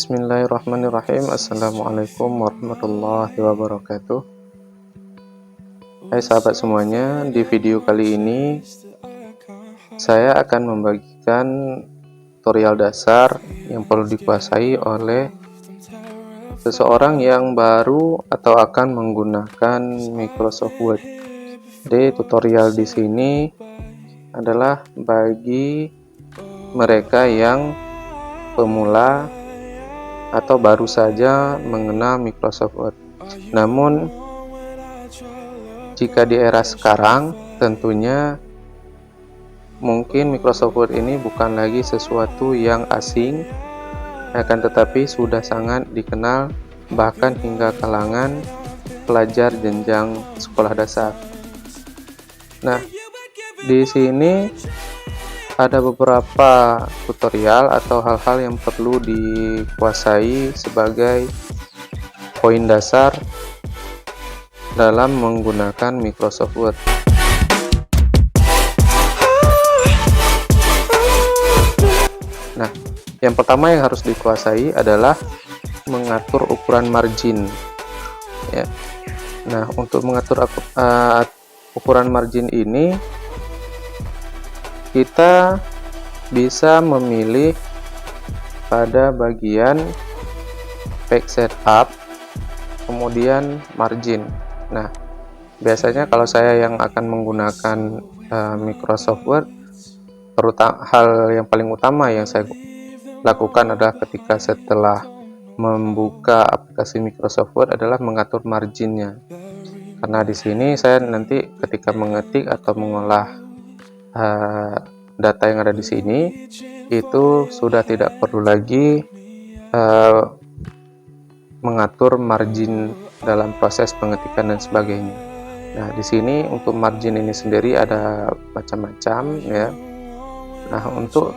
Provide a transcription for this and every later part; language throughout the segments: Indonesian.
Bismillahirrahmanirrahim. Assalamualaikum warahmatullahi wabarakatuh. Hai sahabat semuanya, di video kali ini saya akan membagikan tutorial dasar yang perlu dikuasai oleh seseorang yang baru atau akan menggunakan Microsoft Word. Jadi tutorial di sini adalah bagi mereka yang pemula atau baru saja mengenal Microsoft Word. Namun jika di era sekarang tentunya mungkin Microsoft Word ini bukan lagi sesuatu yang asing, akan tetapi sudah sangat dikenal bahkan hingga kalangan pelajar jenjang sekolah dasar. Nah, di sini ada beberapa tutorial atau hal-hal yang perlu dikuasai sebagai poin dasar dalam menggunakan Microsoft Word. Nah, yang pertama yang harus dikuasai adalah mengatur ukuran margin. Ya. Nah, untuk mengatur ukuran margin ini, kita bisa memilih pada bagian page setup, kemudian margin. Nah, biasanya kalau saya yang akan menggunakan Microsoft Word, hal yang paling utama yang saya lakukan adalah ketika setelah membuka aplikasi Microsoft Word adalah mengatur marginnya. Karena di sini saya nanti ketika mengetik atau mengolah data yang ada di sini itu sudah tidak perlu lagi mengatur margin dalam proses pengetikan dan sebagainya. Nah, di sini untuk margin ini sendiri ada macam-macam ya. Nah, untuk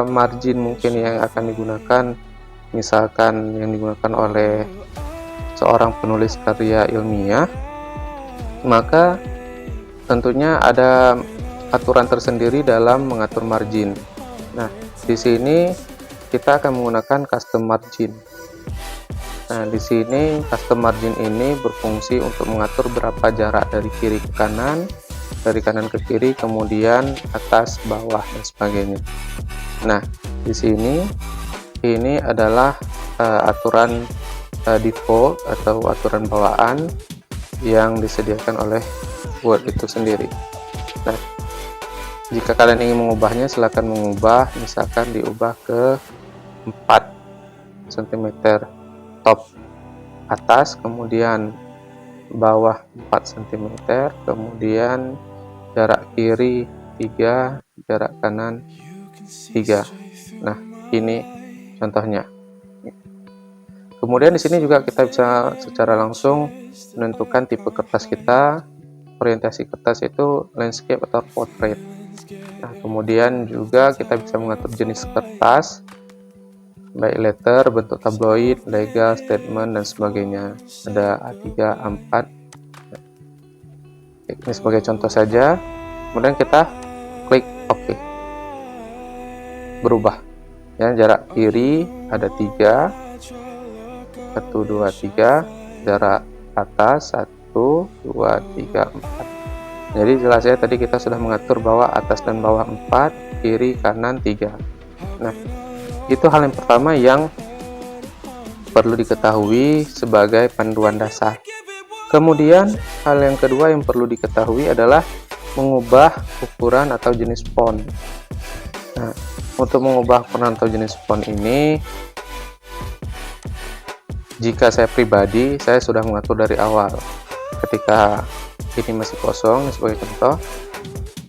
margin mungkin yang akan digunakan, misalkan yang digunakan oleh seorang penulis karya ilmiah, maka tentunya ada aturan tersendiri dalam mengatur margin. Nah, di sini kita akan menggunakan custom margin. Nah, di sini custom margin ini berfungsi untuk mengatur berapa jarak dari kiri ke kanan, dari kanan ke kiri, kemudian atas, bawah, dan sebagainya. Nah, di sini ini adalah aturan default atau aturan bawaan yang disediakan oleh Word itu sendiri. Nah, jika kalian ingin mengubahnya, silakan mengubah, misalkan diubah ke 4 cm top atas, kemudian bawah 4 cm, kemudian jarak kiri 3, jarak kanan 3. Nah, ini contohnya. Kemudian di sini juga kita bisa secara langsung menentukan tipe kertas kita. Orientasi kertas itu landscape atau portrait. Nah, kemudian juga kita bisa mengatur jenis kertas, baik letter, bentuk tabloid, legal, statement, dan sebagainya. Ada A3, A4. Ini sebagai contoh saja. Kemudian kita klik OK. Berubah. Ya, jarak kiri ada 3. 1, 2, 3. Jarak atas 1, 2, 3, 4. Jadi jelasnya tadi kita sudah mengatur bahwa atas dan bawah 4, kiri kanan 3. Nah, itu hal yang pertama yang perlu diketahui sebagai panduan dasar. Kemudian hal yang kedua yang perlu diketahui adalah mengubah ukuran atau jenis font. Nah, untuk mengubah ukuran atau jenis font ini, jika saya pribadi, saya sudah mengatur dari awal. Ketika ini masih kosong sebagai contoh.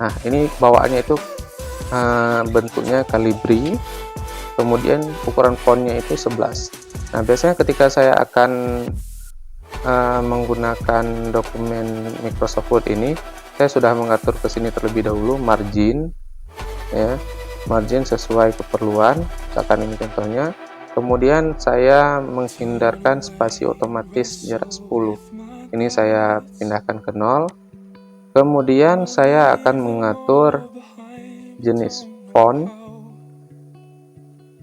Nah, ini bawaannya itu bentuknya Calibri, kemudian ukuran fontnya itu 11. Nah, biasanya ketika saya akan menggunakan dokumen Microsoft Word ini, saya sudah mengatur ke sini terlebih dahulu margin, ya, margin sesuai keperluan, misalkan ini contohnya. Kemudian saya menghindarkan spasi otomatis jarak 10. Ini saya pindahkan ke 0. Kemudian saya akan mengatur jenis font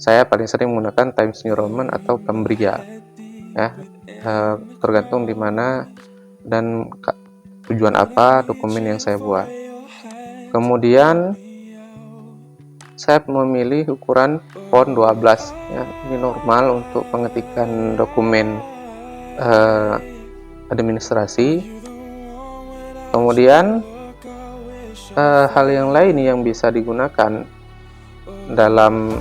saya paling sering menggunakan Times New Roman atau Cambria, ya, tergantung di mana dan tujuan apa dokumen yang saya buat. Kemudian saya memilih ukuran font 12, ya. Ini normal untuk pengetikan dokumen administrasi. Kemudian hal yang lain yang bisa digunakan dalam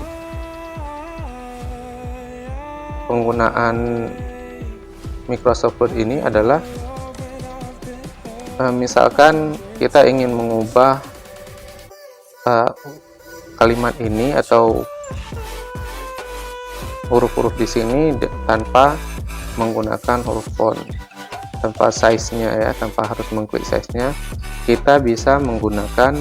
penggunaan Microsoft Word ini adalah misalkan kita ingin mengubah kalimat ini atau huruf-huruf di sini tanpa menggunakan huruf font, tanpa size-nya, ya, tanpa harus mengklik size-nya, kita bisa menggunakan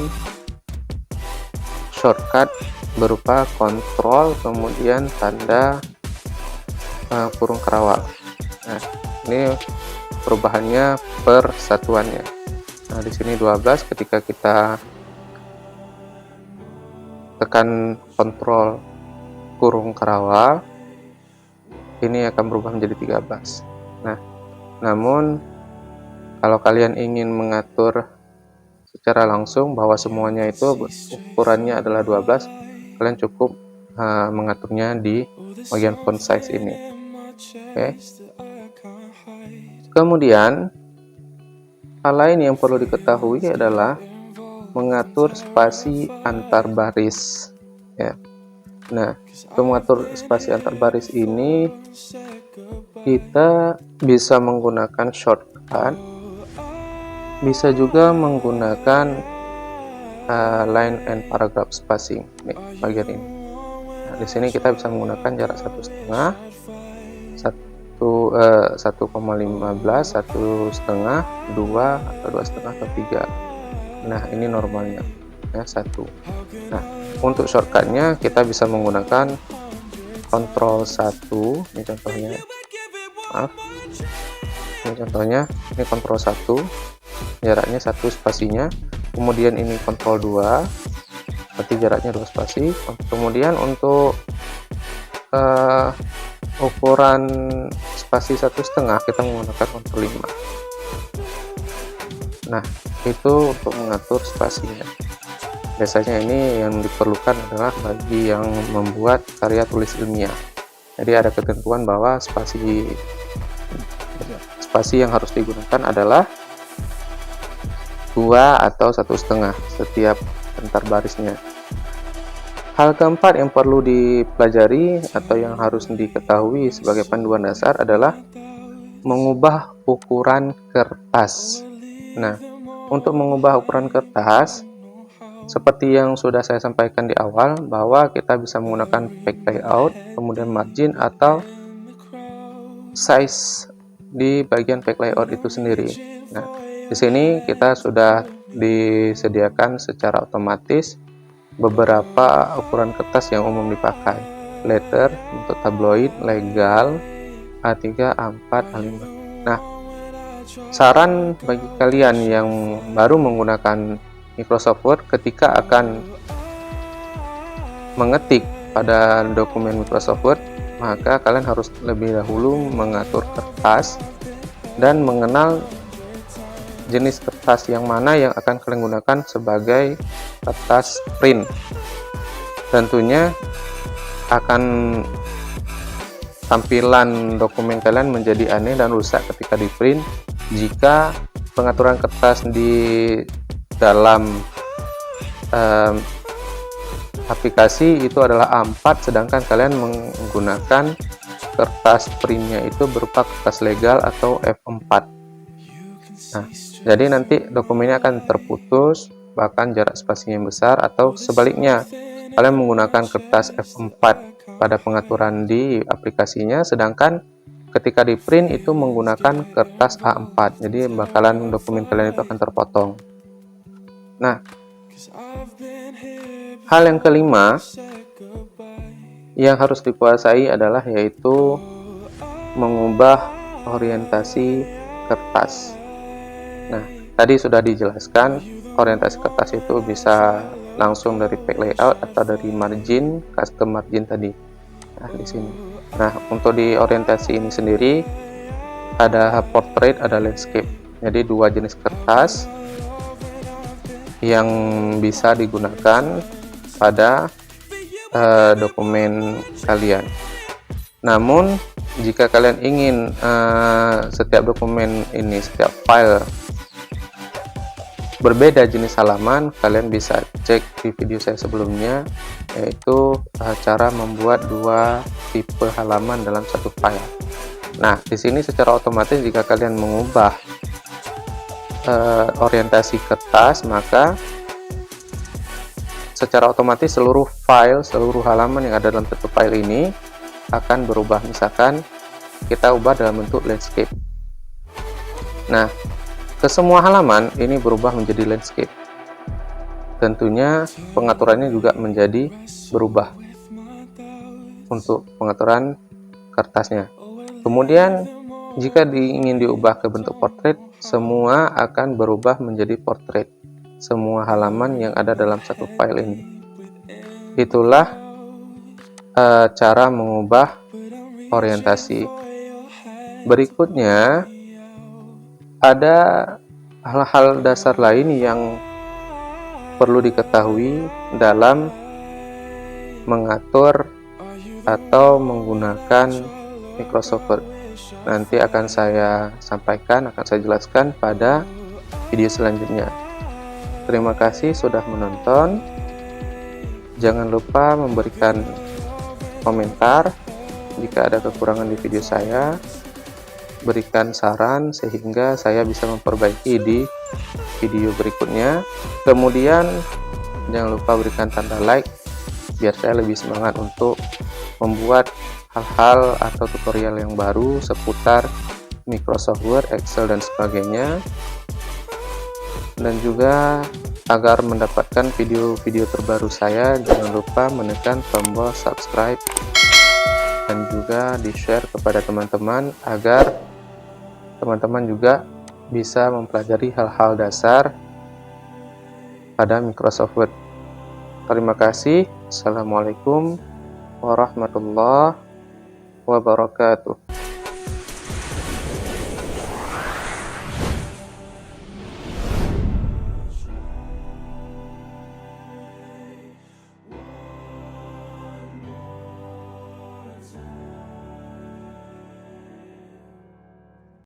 shortcut berupa kontrol kemudian tanda kurung kerawat. Nah, ini perubahannya per satuannya. Nah, di sini 12, ketika kita tekan kontrol kurung kerawat, ini akan berubah menjadi 13. Nah, namun kalau kalian ingin mengatur secara langsung bahwa semuanya itu ukurannya adalah 12, kalian cukup mengaturnya di bagian font size ini. Oke. Kemudian hal lain yang perlu diketahui adalah mengatur spasi antar baris, ya. Nah, untuk mengatur spasi antar baris ini kita bisa menggunakan shortcut, bisa juga menggunakan line and paragraph spacing. Nih, bagian ini. Nah, di sini kita bisa menggunakan jarak 1,5, 1,15, 1,5, 2 atau 2,5 atau 3. Nah, ini normalnya, ya, 1. Nah, untuk shortcutnya kita bisa menggunakan Ctrl 1, ini contohnya, maaf, ini contohnya, ini Ctrl 1, jaraknya 1 spasinya, kemudian ini Ctrl 2, berarti jaraknya 2 spasi, kemudian untuk ukuran spasi 1,5 kita menggunakan Ctrl 5. Nah, itu untuk mengatur spasinya. Biasanya ini yang diperlukan adalah bagi yang membuat karya tulis ilmiah. Jadi ada ketentuan bahwa spasi yang harus digunakan adalah 2 atau 1,5 setiap antar barisnya. Hal keempat yang perlu dipelajari atau yang harus diketahui sebagai panduan dasar adalah mengubah ukuran kertas. Nah, untuk mengubah ukuran kertas, seperti yang sudah saya sampaikan di awal, bahwa kita bisa menggunakan page layout, kemudian margin atau size di bagian page layout itu sendiri. Nah, di sini kita sudah disediakan secara otomatis beberapa ukuran kertas yang umum dipakai. Letter untuk tabloid, legal, A3, A4, A5. Nah, saran bagi kalian yang baru menggunakan Microsoft Word, ketika akan mengetik pada dokumen Microsoft Word, maka kalian harus lebih dahulu mengatur kertas dan mengenal jenis kertas yang mana yang akan kalian gunakan sebagai kertas print. Tentunya akan tampilan dokumen kalian menjadi aneh dan rusak ketika di print jika pengaturan kertas di dalam aplikasi itu adalah A4, sedangkan kalian menggunakan kertas printnya itu berupa kertas legal atau F4. Nah, jadi nanti dokumennya akan terputus, bahkan jarak spasinya besar, atau sebaliknya kalian menggunakan kertas F4 pada pengaturan di aplikasinya, sedangkan ketika di print itu menggunakan kertas A4, jadi bakalan dokumen kalian itu akan terpotong. Nah, hal yang kelima yang harus dikuasai adalah yaitu mengubah orientasi kertas. Nah, tadi sudah dijelaskan orientasi kertas itu bisa langsung dari page layout atau dari margin, custom margin tadi. Nah, di sini. Nah, untuk di orientasi ini sendiri ada portrait, ada landscape. Jadi dua jenis kertas yang bisa digunakan pada dokumen kalian. Namun jika kalian ingin setiap dokumen ini, setiap file berbeda jenis halaman, kalian bisa cek di video saya sebelumnya, yaitu cara membuat dua tipe halaman dalam satu file. Nah, di sini secara otomatis jika kalian mengubah orientasi kertas, maka secara otomatis seluruh file, seluruh halaman yang ada dalam satu file ini akan berubah. Misalkan kita ubah dalam bentuk landscape. Nah, ke semua halaman ini berubah menjadi landscape. Tentunya pengaturannya juga menjadi berubah untuk pengaturan kertasnya. Kemudian jika ingin diubah ke bentuk portrait, semua akan berubah menjadi portrait. Semua halaman yang ada dalam satu file ini. Itulah cara mengubah orientasi. Berikutnya ada hal-hal dasar lain yang perlu diketahui dalam mengatur atau menggunakan Microsoft Word. Nanti akan saya sampaikan, akan saya jelaskan pada video selanjutnya. Terima kasih sudah menonton. Jangan lupa memberikan komentar jika ada kekurangan di video saya. Berikan saran sehingga saya bisa memperbaiki di video berikutnya. Kemudian jangan lupa berikan tanda like biar saya lebih semangat untuk membuat hal-hal atau tutorial yang baru seputar Microsoft Word, Excel, dan sebagainya. Dan juga agar mendapatkan video-video terbaru saya, jangan lupa menekan tombol subscribe dan juga di-share kepada teman-teman agar teman-teman juga bisa mempelajari hal-hal dasar pada Microsoft Word. Terima kasih. Assalamualaikum warahmatullahi wabarakatuh.